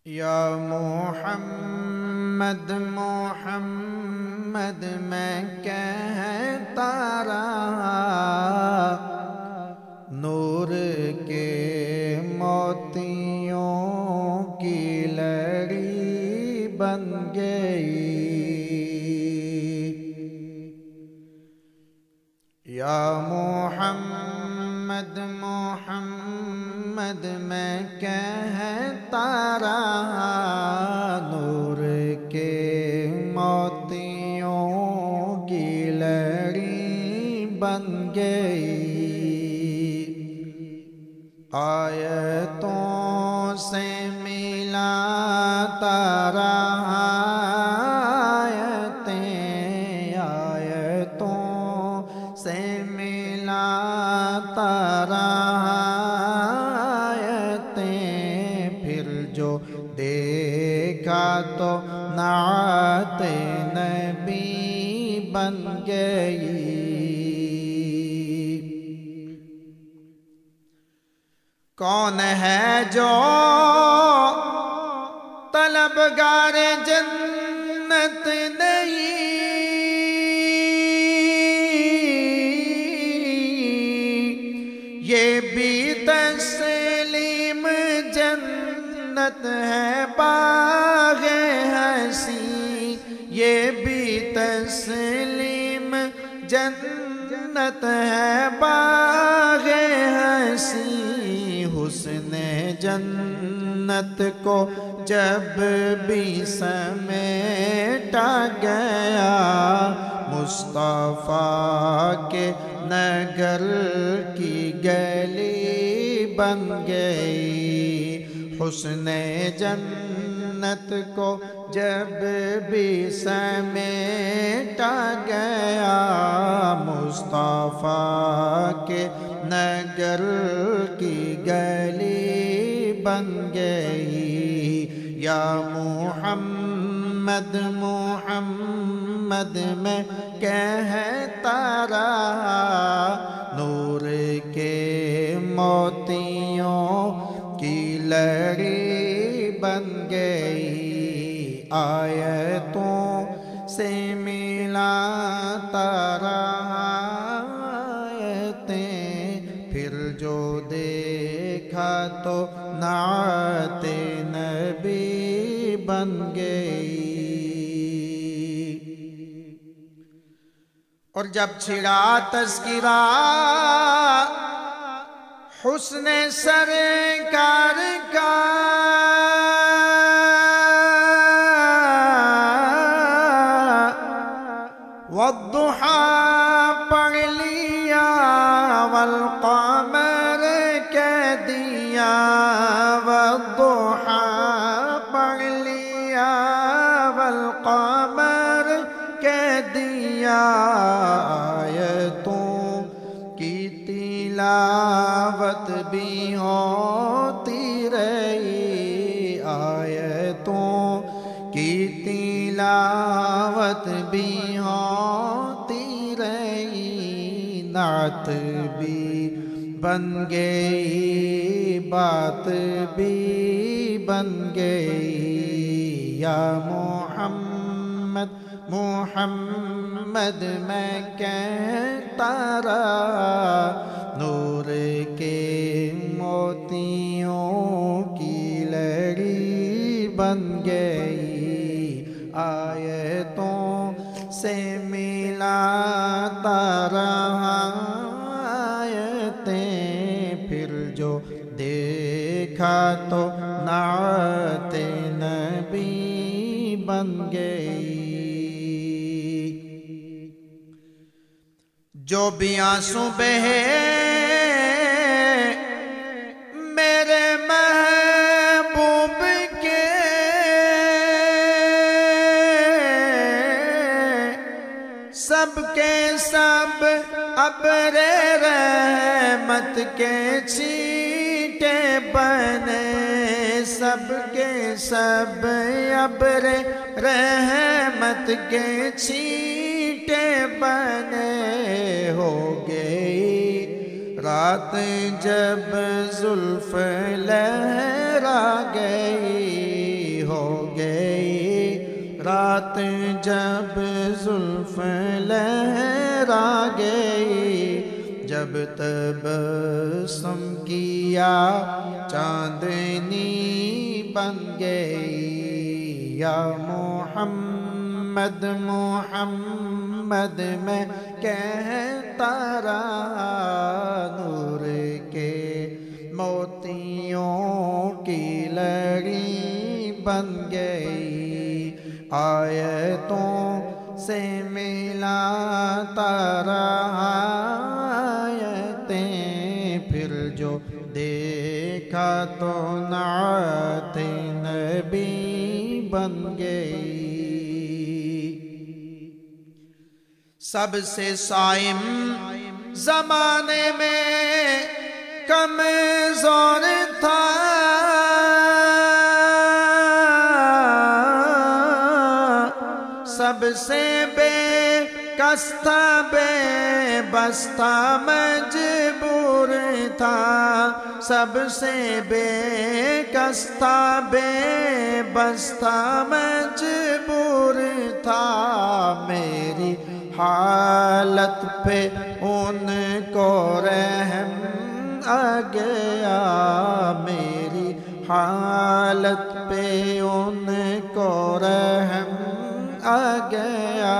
یا محمد محمد میں کہتا رہا، نور کے موتیوں کی لڑی بن گئی۔ یا محمد محمد میں کہتا رہا، نور کے موتیوں کی لڑی بن گئی۔ آیتوں سے ملاتا رہا، آیتوں سے ملاتا رہا آیتیں، پھر جو دیکھا تو نعت نبی بن گئی۔ کون ہے جو طلبگار جنت نہیں، یہ بھی تسلیم جنت ہے باغ حسین، یہ بھی تسلیم جنت ہے باغ حسین۔ حسن جنت کو جب بھی سمیٹا گیا، مصطفیٰ کے نگر کی گلی بن گئی۔ حسن جنت کو جب بھی سمیٹا گیا، مصطفیٰ کے نگر کی گلی بن گئی۔ یا محمد محمد میں کہتا رہا، نور کے موتیوں کی لڑی بن گئی۔ آیتوں سے ملاتا رہا آیتیں، پھر جو دیکھا تو نعت نبی بن گئی۔ اور جب چھڑا تذکرہ حسن سرکار کا، والضحیٰ پڑھ لیا، والقمر کہہ دیا، والضحیٰ پڑھ لیا، والقمر کہہ دیا۔ آیتوں کی تلاوت بھی ہوتی رہی، آیتوں کی تلاوت بھی ہوتی رہی، نعت بھی بن گئی، بات بھی بن گئی۔ یا محمد محمد میں کہتا رہا، نور کے موتیوں کی لڑی بن گئی۔ آیتوں سے ملاتا رہا آیتیں، پھر جو دیکھا تو نعت نبی بن گئی۔ جو بھی آنسو بہے میرے محبوب کے، سب کے سب ابر رحمت کے چھینٹے بنے، سب کے سب ابر رحمت کے چھینٹے بنے۔ ہو گئی رات جب زلف لہرا گئی، گئی رات جب زلف لہرا گئی جب تبسم کیا چاندنی بن گئی یا محمد محمد میں کہتا رہا نور کے موتیوں کی لڑی بن گئی آیتوں سے ملاتا رہا آیتیں پھر جو دیکھا تو نعت نبی بن گئی سب سے صائم زمانے میں کمزور تھا سب سے بے کس تھا بے بس تھا مجبور تھا سب سے بے کس تھا بے بس تھا مجبور تھا میری حالت پہ ان کو رحم آ گیا میری حالت پہ ان کو رحم آ گیا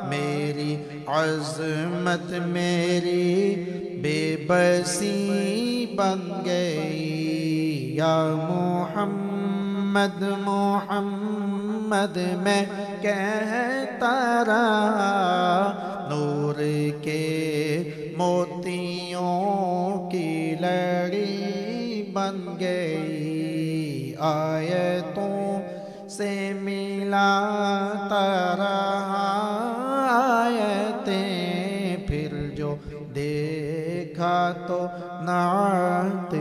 میری عظمت میری بے بسی بن گئی یا محمد محمد میں کہتا رہا نور کے موتیوں کی لڑی بن گئی آیتوں سے ملاتا رہا آیتیں پھر جو دیکھا تو نعت